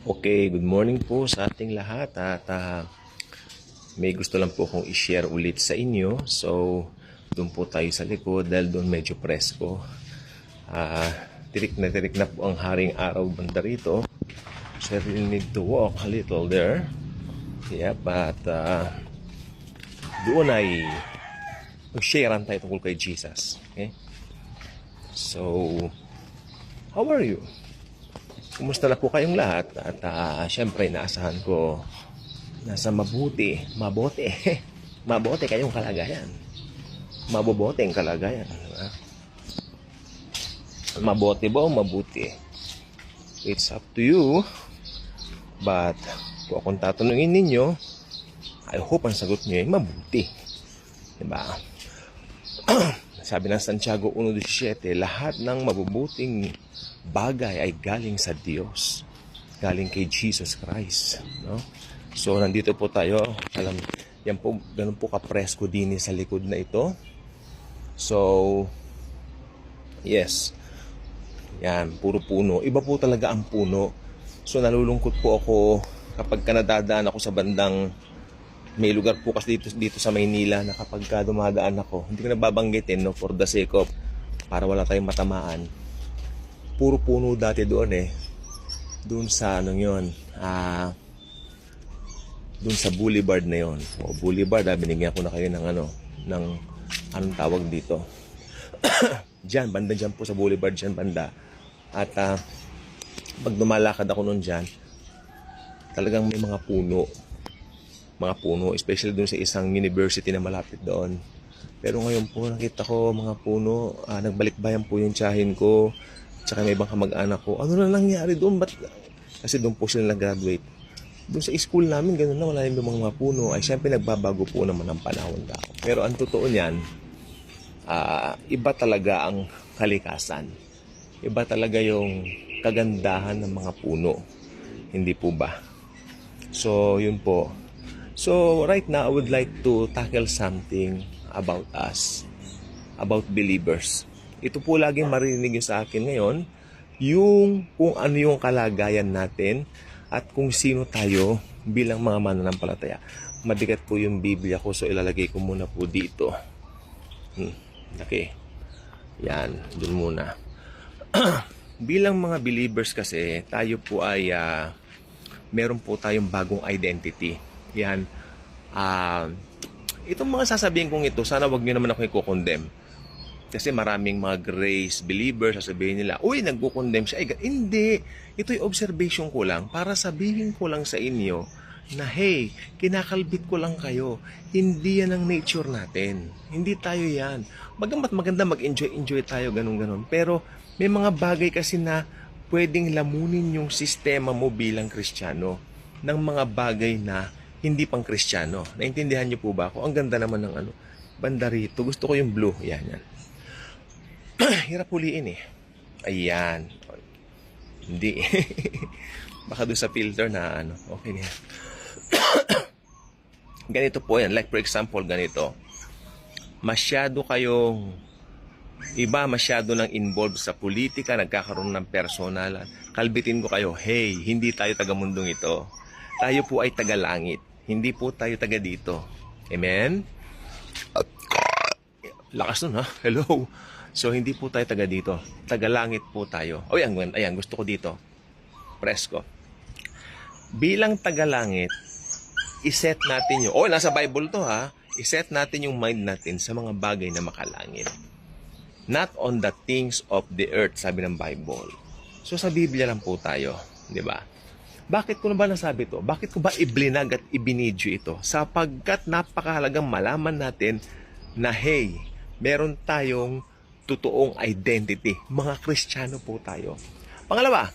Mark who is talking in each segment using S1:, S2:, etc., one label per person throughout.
S1: Okay, good morning po sa ating lahat at may gusto lang po akong i-share ulit sa inyo. So, doon po tayo sa likod dahil doon medyo presko. Tirik na po ang haring araw banda rito. So, I really need to walk a little there. Yeah, but doon ay mag-sharean tayo tungkol kay Jesus. Okay? So, how are you? Kumusta na po kayong lahat? At syempre, naasahan ko nasa mabuti kayong kalagayan. Maboboteng kalagayan. Diba? Mabuti ba o mabuti? It's up to you. But, kung akong tatanungin ninyo, I hope ang sagot niyo ay mabuti. Diba? Sabi ng Santiago 1:17, lahat ng mabubuting bagay ay galing sa Diyos. Galing kay Jesus Christ. No? So, nandito po tayo. Alam, yan po, ganun po kapresko din sa likod na ito. So, yes. Yan, puro puno. Iba po talaga ang puno. So, nalulungkot po ako kapag nadadaan ako sa bandang may lugar po kasi dito sa Maynila na kapag dumadaan ako, hindi ko nababanggitin, no, for the sake of para wala tayong matamaan. Puro puno dati doon doon sa yun, doon sa boulevard na yun. O boulevard, binigyan ko na kayo ng anong tawag dito. Diyan, banda dyan po sa boulevard dyan, banda. At pag dumalakad ako noon dyan, talagang may mga puno, especially doon sa isang university na malapit doon. Pero ngayon po, nakita ko mga puno, nagbalikbayan po yung tiyahin ko, tsaka may ibang kamag-anak ko. Ano na nangyari doon? Kasi doon po sila nag-graduate. Doon sa school namin, gano'n na, wala yung mga puno. Ay, syempre, nagbabago po naman ang panahon daw. Pero ang totoo niyan, iba talaga ang kalikasan. Iba talaga yung kagandahan ng mga puno. Hindi po ba? So, yun po. So, right now, I would like to tackle something about us, about believers. Ito po laging marinig sa akin ngayon, yung kung ano yung kalagayan natin at kung sino tayo bilang mga mananampalataya. Mabigat po yung Biblia ko, so ilalagay ko muna po dito. Okay. Yan, dun muna. Bilang mga believers kasi, tayo po ay meron po tayong bagong identity. Yan. Itong mga sasabihin kong ito, sana wag niyo naman ako i-condemn. Kasi maraming mga grace believers, sasabihin nila, uy, nagko-condemn siya. Ay, hindi. Ito'y observation ko lang para sabihin ko lang sa inyo na, hey, kinakalbit ko lang kayo. Hindi yan ang nature natin. Hindi tayo yan. Bagamat maganda mag-enjoy tayo, ganun-ganun. Pero may mga bagay kasi na pwedeng lamunin yung sistema mo bilang Kristiyano ng mga bagay na hindi pang Kristiyano. Naintindihan niyo po ba ako? Ang ganda naman ng banda rito. Gusto ko yung blue. Yan. Hirap huliin Ayan. Hindi. Baka doon sa filter na okay na. Ganito po yan. Like for example, ganito. Masyado nang involved sa politika, nagkakaroon ng personalan. Kalbitin ko kayo, hey, hindi tayo taga-mundong ito. Tayo po ay taga-langit. Hindi po tayo taga dito. Amen? Lakas nun, ha? Hello? So, hindi po tayo taga dito. Taga-langit po tayo. O, ayan, gusto ko dito. Presko. Bilang taga-langit, iset natin yung, nasa Bible to, ha? Iset natin yung mind natin sa mga bagay na makalangit. Not on the things of the earth, sabi ng Bible. So, sa Biblia lang po tayo. Di ba? Bakit ko na ba nasabi to? Bakit ko ba iblinag at ibinidyo ito? Sapagkat napakahalagang malaman natin na, hey, meron tayong totoong identity. Mga Kristiyano po tayo. Pangalawa,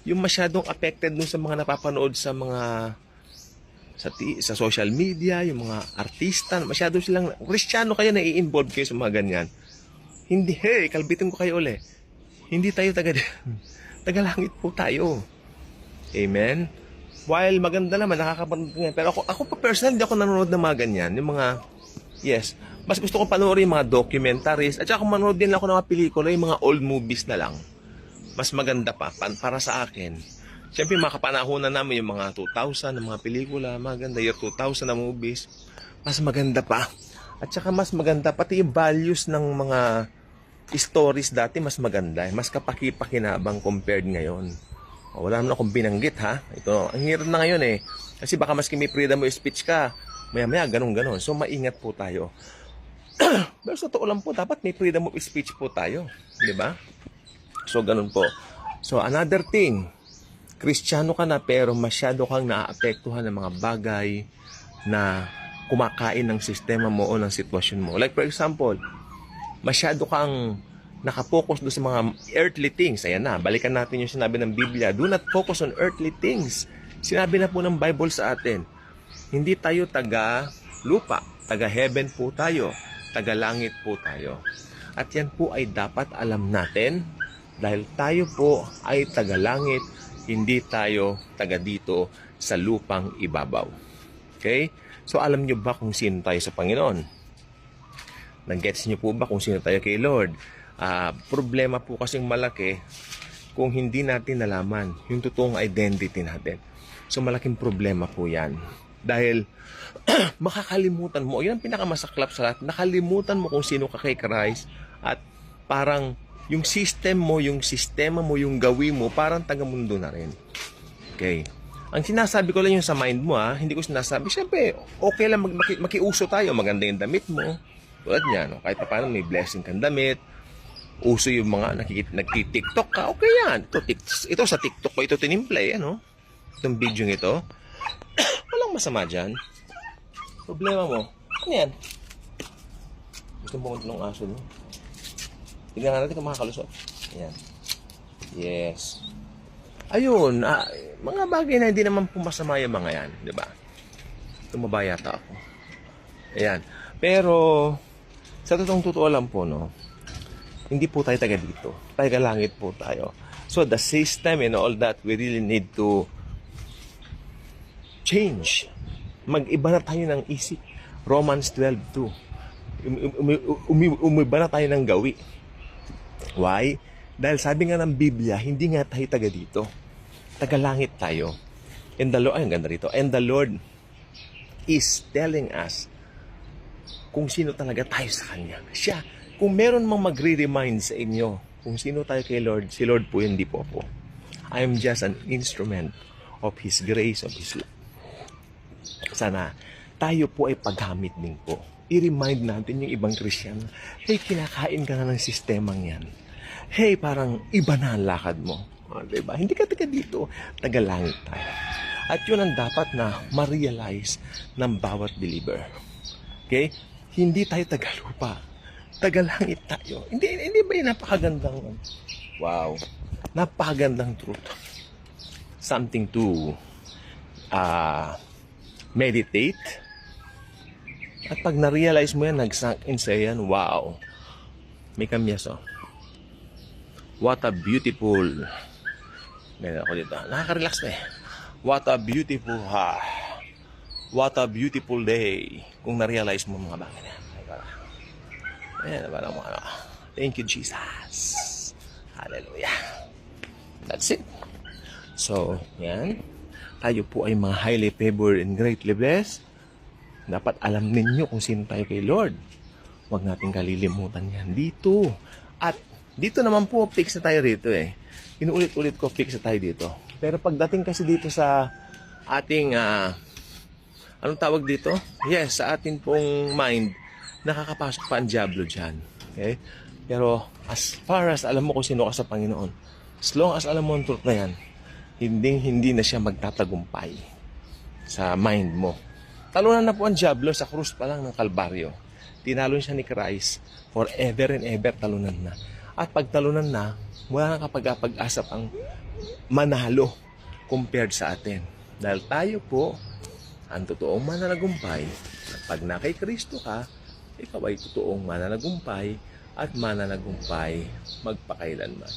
S1: yung masyadong affected dun sa mga napapanood sa mga sa social media, yung mga artista, masyado silang Kristiyano kayo, nai-involve kayo sa mga ganyan. Hindi, hey, kalbitin ko kayo uli. Hindi tayo taga-langit po tayo. Amen? While maganda naman, nakakapanood nga. Pero ako pa personal, hindi ako nanonood ng mga ganyan. Yung mga, yes, mas gusto ko panoorin yung mga documentaries. At saka kung manood din ako ng mga pelikula, yung mga old movies na lang. Mas maganda pa, para sa akin. Siyempre, mga kapanahonan namin yung mga 2000 na mga pelikula, maganda, year 2000 na movies, mas maganda pa. At saka mas maganda, pati yung values ng mga stories dati, mas maganda. Mas kapaki-pakinabang compared ngayon. Wala naman akong binanggit, ha? Ito, ang hirap na ngayon eh. Kasi baka maski may freedom of speech ka, maya-maya, ganun-ganon. So, maingat po tayo. Pero sa totoo lang po, dapat may freedom of speech po tayo. Di ba? So, ganun po. So, another thing, Kristiyano ka na pero masyado kang naaapektuhan ng mga bagay na kumakain ng sistema mo o ng sitwasyon mo. Like for example, masyado kang nakapokus doon sa mga earthly things. Ayan na, balikan natin yung sinabi ng Biblia. Do not focus on earthly things. Sinabi na po ng Bible sa atin, hindi tayo taga lupa, taga heaven po tayo, taga langit po tayo. At yan po ay dapat alam natin dahil tayo po ay taga langit, hindi tayo taga dito sa lupang ibabaw. Okay? So alam nyo ba kung sino tayo sa Panginoon? Nag-gets nyo po ba kung sino tayo kay Lord? Problema po kasing malaki kung hindi natin nalaman yung totoong identity natin. So malaking problema po yan. Dahil makakalimutan mo, yun ang pinakamasaklap sa lahat, nakalimutan mo kung sino ka kay Christ at parang yung system mo, yung sistema mo, yung gawin mo, parang taga-mundo na rin. Okay. Ang sinasabi ko lang yung sa mind mo, hindi ko sinasabi, syempre, okay lang makiuso tayo, maganda yung damit mo. Tulad niya, no? Kahit pa paano may blessing kang damit, uso yung mga nagti-TikTok ka, okay yan. Ito sa TikTok ko, ito tinimplay, ano? Itong video ito. Walang masama dyan. Problema mo, ano yan? Gusto mo ng aso, no? Tignan natin kung makakalusot. Ayan. Yes. Ayun, mga bagay na hindi naman pumasama yung mga yan, di ba? Tumaba yata ako. Ayan. Pero, sa totoo lang po, no, hindi po tayo taga dito. Taga langit po tayo. So, the system and all that, we really need to change. Mag-iba na tayo ng isip. Romans 12:2. Umiba na tayo ng gawi. Why? Dahil sabi nga ng Biblia, hindi nga tayo taga dito. Taga langit tayo. And the Lord, ay, ang ganda rito. And the Lord is telling us kung sino talaga tayo sa Kanya. Siya, kung meron mang magre-remind sa inyo kung sino tayo kay Lord, si Lord po, hindi po ako. I am just an instrument of His grace, of His love. Sana tayo po ay paghamit din po. I-remind natin yung ibang Christian, hey, kinakain ka na ng sistemang yan. Hey, parang iba na ang lakad mo. Diba? Hindi ka taga dito, taga langit tayo. At yun ang dapat na ma-realize ng bawat believer. Okay? Hindi tayo taga lupa. Taga langit tayo. Hindi ba yung napakagandang, wow, napakagandang truth. Something to meditate. At pag na-realize mo yan, nag-sunk in sa yan, wow. May kamyas, oh. What a beautiful, ganyan ako dito, nakaka-relax na eh. What a beautiful, what a beautiful day. Kung na-realize mo mga bagay na yan. Ayan, parang mga, thank you, Jesus. Hallelujah. That's it. So, yan. Tayo po ay mga highly favored and greatly blessed. Dapat alam ninyo kung sino tayo kay Lord. Huwag natin kalilimutan yan dito. At dito naman po, fix na tayo rito eh. Inuulit-ulit ko, fix na tayo dito. Pero pagdating kasi dito sa ating, anong tawag dito? Yes, sa ating pong mind, nakakapasok pa ang diablo dyan. Okay? Pero as far as alam mo kung sino ka sa Panginoon, as long as alam mo ang truth na yan, hindi na siya magtatagumpay sa mind mo. Talunan na po ang diablo sa krus pa lang ng Kalbaryo. Tinalo siya ni Christ forever and ever, talunan na. At pag talunan na, wala nang kapag-asa pang manalo compared sa atin. Dahil tayo po ang totoong mananagumpay. At pag na kay Kristo ka, ikaw ay totoong mananagumpay at mananagumpay magpakailanman.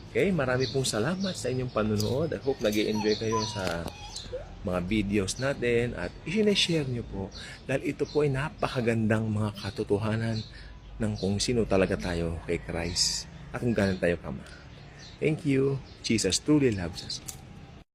S1: Okay, marami pong salamat sa inyong panunood. I hope nag-i-enjoy kayo sa mga videos natin at i-share nyo po dahil ito po ay napakagandang mga katotohanan ng kung sino talaga tayo kay Christ at kung gaano tayo kama. Thank you. Jesus truly loves us.